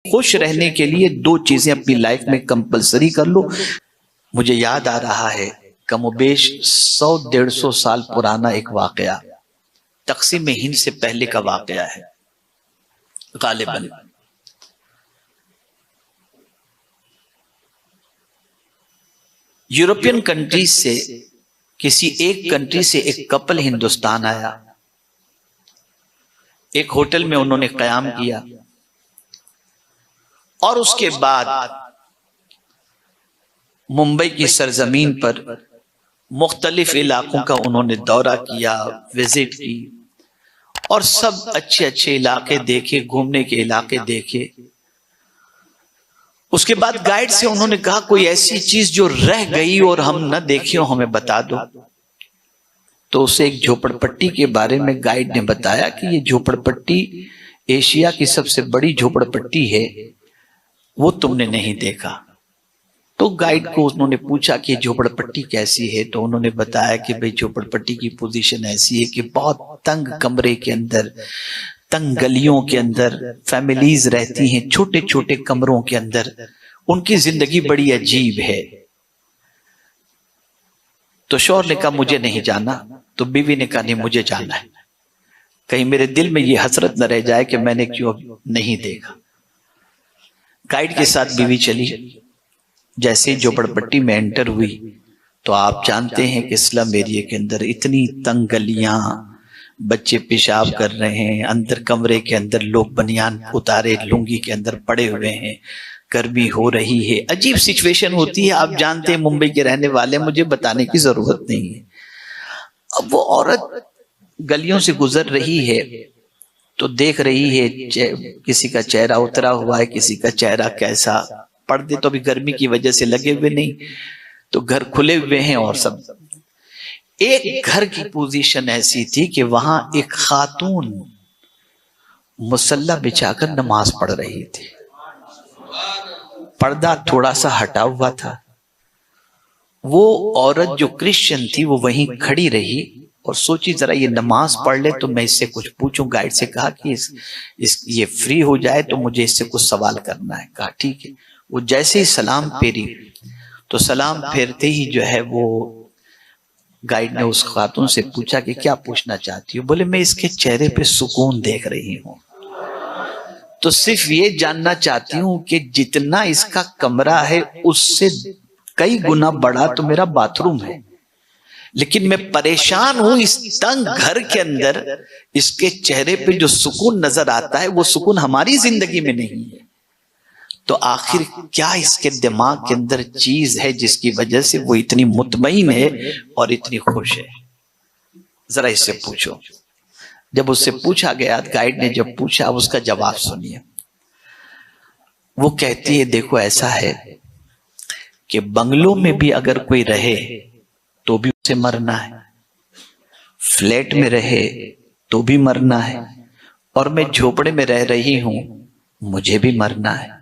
खुश रहने के लिए दो चीजें अपनी लाइफ में कंपलसरी कर लो। मुझे याद आ रहा है कमोबेश 100-150 साल पुराना एक वाकया, तकसीम हिंद से पहले का वाकया है गालिबन। यूरोपियन कंट्रीज से किसी एक कंट्री से एक कपल हिंदुस्तान आया, एक होटल में उन्होंने क़याम किया और उसके बाद मुंबई की सरजमीन पर मुख्तलिफ इलाकों का उन्होंने दौरा किया, विजिट की और सब अच्छे अच्छे इलाके देखे, घूमने के इलाके देखे। उसके बाद गाइड से उन्होंने कहा कोई ऐसी चीज जो रह गई और हम न देखे हो हमें बता दो। तो उसे एक झोपड़पट्टी के बारे में गाइड ने बताया कि ये झोपड़पट्टी एशिया की सबसे बड़ी झोपड़पट्टी है, वो तुमने नहीं देखा। तो गाइड को उन्होंने पूछा कि झोपड़पट्टी कैसी है, तो उन्होंने बताया कि भाई झोपड़पट्टी की पोजीशन ऐसी है कि बहुत तंग कमरे के अंदर, तंग गलियों के अंदर फैमिलीज रहती हैं, छोटे छोटे कमरों के अंदर, उनकी जिंदगी बड़ी अजीब है। तो शौहर ने कहा मुझे नहीं जाना, तो बीवी ने कहा नहीं मुझे जाना है, कहीं मेरे दिल में ये हसरत न रह जाए कि मैंने क्यों नहीं देखा। गाइड के साथ बीवी चली। जैसे झोपड़पट्टी में एंटर हुई तो आप जानते हैं कि स्लम एरिया के अंदर इतनी तंग गलियां, बच्चे पेशाब कर रहे हैं, अंदर कमरे के अंदर लोग बनियान उतारे लुंगी के अंदर पड़े हुए हैं, गर्मी हो रही है, अजीब सिचुएशन होती है। आप जानते हैं मुंबई के रहने वाले, मुझे बताने की जरूरत नहीं है। अब वो औरत गलियों से गुजर रही है तो देख रही है किसी का चेहरा उतरा हुआ है, किसी का चेहरा कैसा, पर्दे तो अभी गर्मी की वजह से लगे हुए नहीं, तो घर खुले हुए हैं और सब। एक घर की पोजीशन ऐसी थी कि वहां एक खातून मुसल्ला बिछाकर नमाज पढ़ रही थी, पर्दा थोड़ा सा हटा हुआ था। वो औरत जो क्रिश्चियन थी वो वहीं खड़ी रही और सोची जरा ये नमाज पढ़ ले तो मैं इससे कुछ पूछूं। गाइड से कहा कि ये फ्री हो जाए तो मुझे इससे कुछ सवाल करना है। कहा ठीक है। वो जैसे ही सलाम फेरी तो सलाम फेरते ही जो है वो गाइड ने उस खातून से पूछा कि क्या पूछना चाहती हो। बोले मैं इसके चेहरे पे सुकून देख रही हूं, तो सिर्फ ये जानना चाहती हूं कि जितना इसका कमरा है उससे कई गुना बड़ा तो मेरा बाथरूम है, लेकिन मैं परेशान हूं इस तंग घर के अंदर इसके चेहरे पे जो सुकून नजर आता है वो सुकून हमारी जिंदगी में नहीं है। तो आखिर क्या इसके दिमाग के अंदर चीज है जिसकी वजह से वो इतनी मुतमईन है और इतनी खुश है, जरा इससे पूछो। जब उससे पूछा गया, गाइड ने जब पूछा, अब उसका जवाब सुनिए। वो कहती है देखो ऐसा है कि बंगलों में भी अगर कोई रहे तो भी उसे मरना है, फ्लैट में रहे तो भी मरना है, और मैं झोपड़े में रह रही हूं मुझे भी मरना है।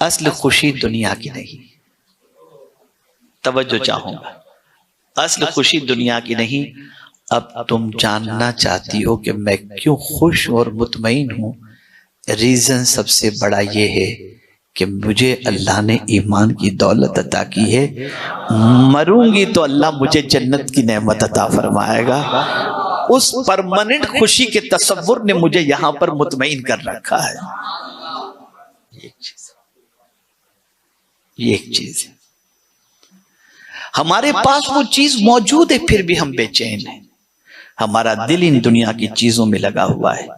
असल खुशी दुनिया की नहीं, तवज्जो चाहूंगा, असल खुशी दुनिया की नहीं। अब तुम जानना चाहती हो कि मैं क्यों खुश और मुतमईन हूं। रीजन सबसे बड़ा ये है कि मुझे अल्लाह ने ईमान की दौलत अता की है, मरूंगी तो अल्लाह मुझे जन्नत की नेमत अता फरमाएगा। उस परमानेंट खुशी के तसव्वुर ने मुझे यहां पर मुतमईन कर रखा है। ये एक चीज है, हमारे पास वो चीज मौजूद है फिर भी हम बेचैन हैं। हमारा दिल इन दुनिया की चीजों में लगा हुआ है,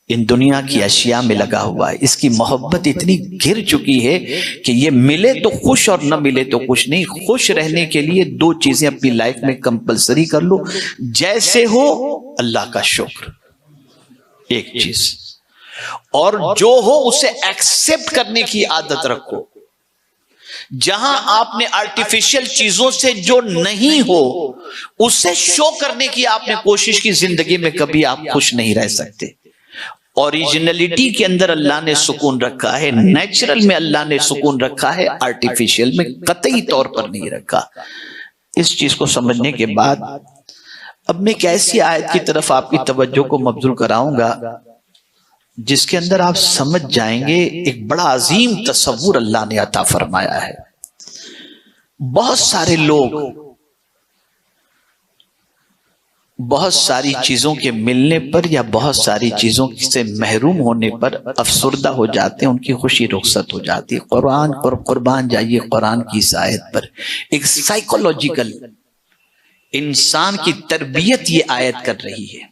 इन दुनिया की अशिया में लगा हुआ है। इसकी मोहब्बत इतनी घिर चुकी है कि ये मिले तो खुश और न मिले तो खुश नहीं। खुश रहने के लिए दो चीजें अपनी लाइफ में कंपलसरी कर लो। जैसे हो अल्लाह का शुक्र, एक चीज, और जो हो उसे एक्सेप्ट करने की आदत रखो। जहां आपने आर्टिफिशियल चीजों से जो नहीं हो उससे शो करने की आपने कोशिश की, जिंदगी में कभी आप खुश नहीं रह सकते। ओरिजिनलिटी के अंदर अल्लाह ने सुकून रखा है, नेचुरल में अल्लाह ने सुकून रखा है, आर्टिफिशियल में कतई तौर पर नहीं रखा। इस चीज को समझने के बाद अब मैं एक ऐसी आयत की तरफ आपकी तवज्जो को मबजूल कराऊंगा जिसके अंदर आप समझ जाएंगे एक बड़ा अजीम तसव्वुर अल्लाह ने अता फरमाया है। बहुत सारे लोग बहुत सारी चीजों के मिलने पर या बहुत सारी चीजों से महरूम होने पर अफसुर्दा हो जाते हैं, उनकी खुशी रुखसत हो जाती है। कुरान और कुर्बान जाइए कुरान की इस आयत पर, एक साइकोलॉजिकल इंसान की तरबियत ये आयत कर रही है।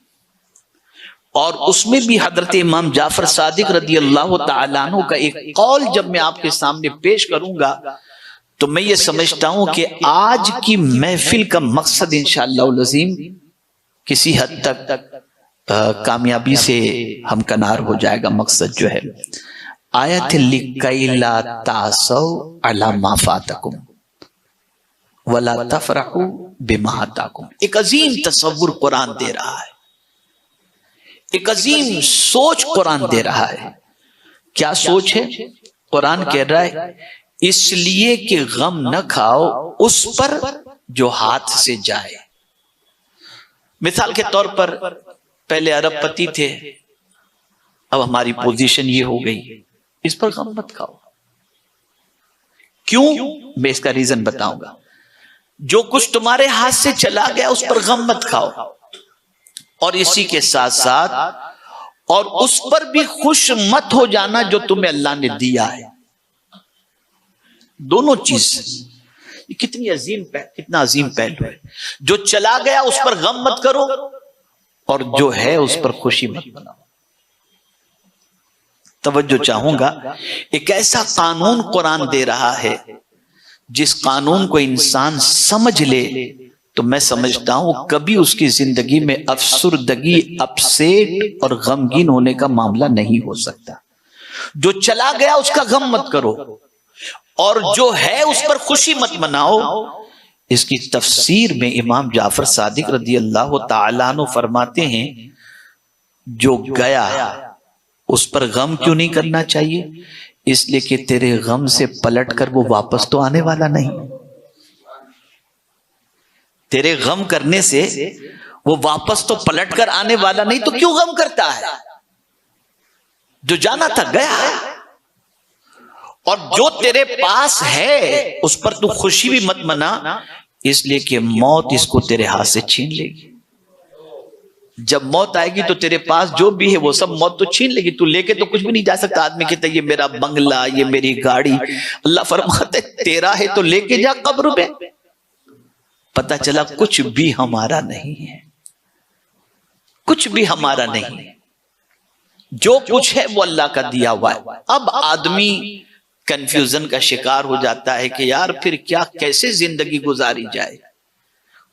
और उसमें भी हजरत इमाम जाफर सादिक रदी अल्लाह तआला अन्हु का एक कौल जब मैं आपके सामने पेश करूंगा तो मैं ये समझता हूं कि आज की महफिल का मकसद इंशाअल्लाह अज़ीम किसी हद तक कामयाबी से हमकनार हो जाएगा। मकसद जो है आयत लिकैला तासौ अला मा फातकुम वला तफरहू बिमा अताकुम, एक अजीम तसव्वुर कुरान दे रहा है, एक अजीम सोच कुरान दे रहा है। क्या सोच है? कुरान कह रहा है इसलिए कि गम न खाओ उस पर जो हाथ से जाए। मिसाल के तौर पर पहले अरबपति थे, अब हमारी पोजीशन ये हो गई, इस पर गम मत खाओ। क्यों? मैं इसका रीजन बताऊंगा। जो कुछ तुम्हारे हाथ से चला गया उस पर गम मत खाओ, और इसी के साथ साथ और उस पर भी खुश मत हो जाना जो तुम्हें अल्लाह ने दिया है। दोनों चीज कितनी अजीम कितना अजीम पहलू है। जो चला गया उस पर गम मत करो, और जो है उस पर खुशी मत बनाओ। तवज्जो चाहूंगा, एक ऐसा कानून कुरान दे रहा है जिस कानून को इंसान समझ ले तो मैं समझता हूं कभी उसकी जिंदगी में अफसुर्दगी, अपसेट और गमगीन होने का मामला नहीं हो सकता। जो चला गया उसका गम मत करो, और जो है उस पर खुशी मत मनाओ। इसकी तफसीर में इमाम जाफर सादिक रदी अल्लाह तआला अन्हु फरमाते हैं जो गया उस पर गम क्यों नहीं करना चाहिए? इसलिए कि तेरे गम से पलट कर वो वापस तो आने वाला नहीं। तेरे गम करने से वो वापस तो पलट कर आने वाला नहीं, तो क्यों गम करता है? जो जाना था गया, और जो तेरे पास है उस पर तू खुशी भी मत मना, इसलिए कि मौत इसको तेरे हाथ से छीन लेगी। जब मौत आएगी तो तेरे पास जो भी है वो सब मौत तो छीन लेगी, तू लेके तो कुछ भी नहीं जा सकता। आदमी कहता है ये मेरा बंगला, ये मेरी गाड़ी, अल्लाह फरमाते तेरा है तो लेके जा कब्र में। पता चला कुछ भी हमारा नहीं है, कुछ भी हमारा नहीं है। जो कुछ है वो अल्लाह का दिया हुआ है। अब आदमी कंफ्यूजन का शिकार हो जाता है कि यार फिर क्या, कैसे जिंदगी गुजारी जाए,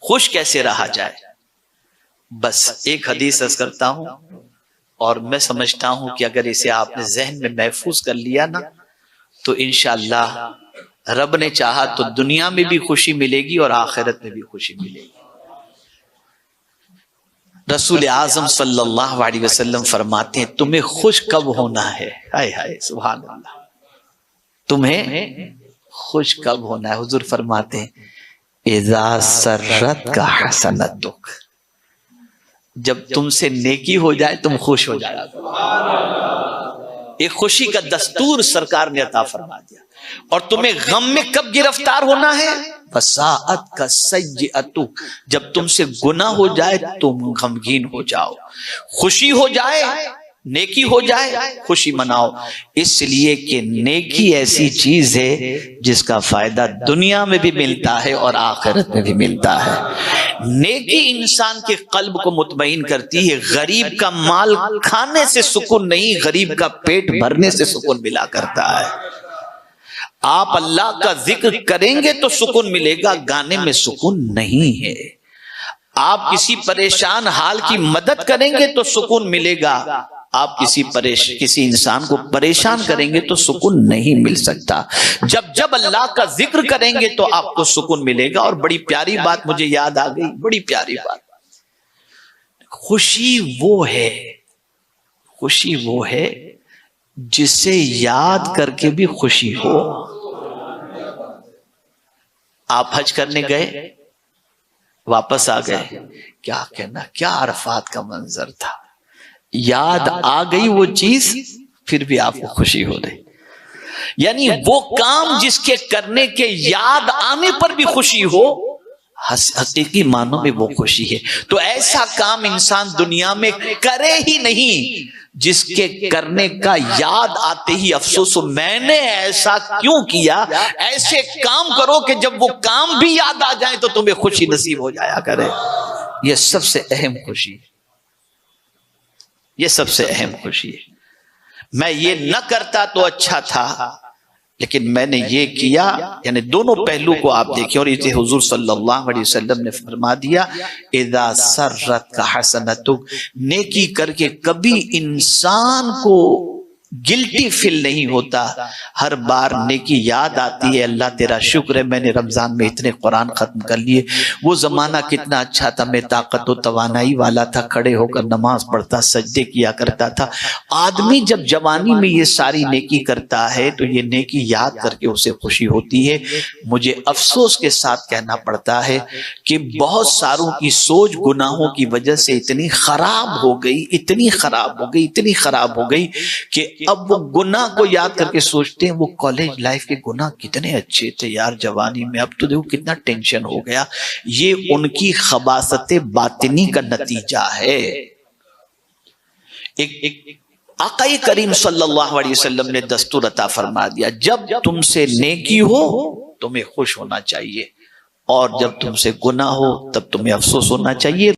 खुश कैसे रहा जाए। बस एक हदीस अर्ज करता हूं, और मैं समझता हूं कि अगर इसे आपने जहन में महफूज कर लिया ना तो इंशाअल्लाह रब ने चाहा तो दुनिया में भी खुशी मिलेगी और आखिरत में भी खुशी मिलेगी। रसूल आजम सल्लल्लाहु अलैहि वसल्लम फरमाते हैं तुम्हें खुश कब होना है? हाय हाय सुभान अल्लाह, तुम्हें खुश कब होना है? हुजूर फरमाते हैं इज़ा सर्रत का हसनतुक, जब तुमसे नेकी हो जाए तुम खुश हो जाए। एक खुशी का दस्तूर सरकार ने अता फरमा दिया। और तुम्हें गम में कब गिरफ्तार होना है? फसाअत का सय्यअतु, जब तुमसे गुनाह हो जाए तुम गमगीन हो जाओ। खुशी हो जाए, नेकी हो जाए, खुशी मनाओ। इसलिए कि नेकी ऐसी चीज है जिसका फायदा दुनिया में भी मिलता है और आखिरत में भी मिलता है। नेकी इंसान के कल्ब को मुतमईन करती है। गरीब का माल खाने से सुकून नहीं, गरीब का पेट भरने से सुकून मिला करता है। आप अल्लाह का जिक्र करेंगे तो सुकून मिलेगा, गाने में सुकून नहीं है। आप किसी परेशान हाल की मदद करेंगे तो सुकून मिलेगा, आप किसी इंसान को परेशान करेंगे तो सुकून नहीं मिल सकता। जब जब अल्लाह का जिक्र करेंगे तो आपको सुकून मिलेगा। और बड़ी प्यारी बात मुझे याद आ गई, बड़ी प्यारी बात, खुशी वो है, खुशी वो है जिसे याद करके भी खुशी हो। आप हज करने गए, वापस आ गए, क्या कहना, क्या अरफात का मंजर था। याद आ गई वो चीज, फिर भी आपको खुशी हो रही। यानी वो काम जिसके करने के याद आने पर भी खुशी हो, हकीकी मानों में वो खुशी है। तो ऐसा काम इंसान दुनिया में करे ही नहीं जिसके करने का याद आते ही अफसोस हो, मैंने ऐसा क्यों किया। ऐसे काम करो कि जब वो काम भी याद आ जाए तो तुम्हें खुशी नसीब हो जाया करे। यह सबसे अहम खुशी है, यह सबसे अहम खुशी है। मैं ये न करता तो अच्छा था, लेकिन मैंने ये किया। यानी दोनों पहलू को आप देखें। और इसे हुजूर सल्लल्लाहु अलैहि वसल्लम ने फरमा दिया, इदा सर्रत का हसनतुक, नेकी करके कभी इंसान को गिल्टी फील नहीं होता। हर बार नेकी याद आती है, अल्लाह तेरा शुक्र है मैंने रमजान में इतने कुरान खत्म कर लिए। वो जमाना कितना अच्छा था, मैं ताकत व तवानाई वाला था, खड़े होकर नमाज पढ़ता, सजदे किया करता था। आदमी जब जवानी में ये सारी नेकी करता है तो ये नेकी याद करके उसे खुशी होती है। मुझे अफसोस के साथ कहना पड़ता है कि बहुत सारों की सोच गुनाहों की वजह से इतनी खराब हो गई, इतनी खराब हो गई, इतनी खराब हो गई कि अब वो गुनाह को याद करके सोचते हैं वो कॉलेज लाइफ के गुनाह कितने अच्छे थे यार जवानी में, अब तो देखो कितना टेंशन हो गया। ये उनकी खबासत बातिनी का नतीजा है। एक आक़ाए करीम सल्लल्लाहु अलैहि वसल्लम ने दस्तूर अता फरमा दिया, जब तुमसे नेकी हो तुम्हें खुश होना चाहिए, और जब तुमसे गुनाह हो तब तुम्हें अफसोस होना चाहिए।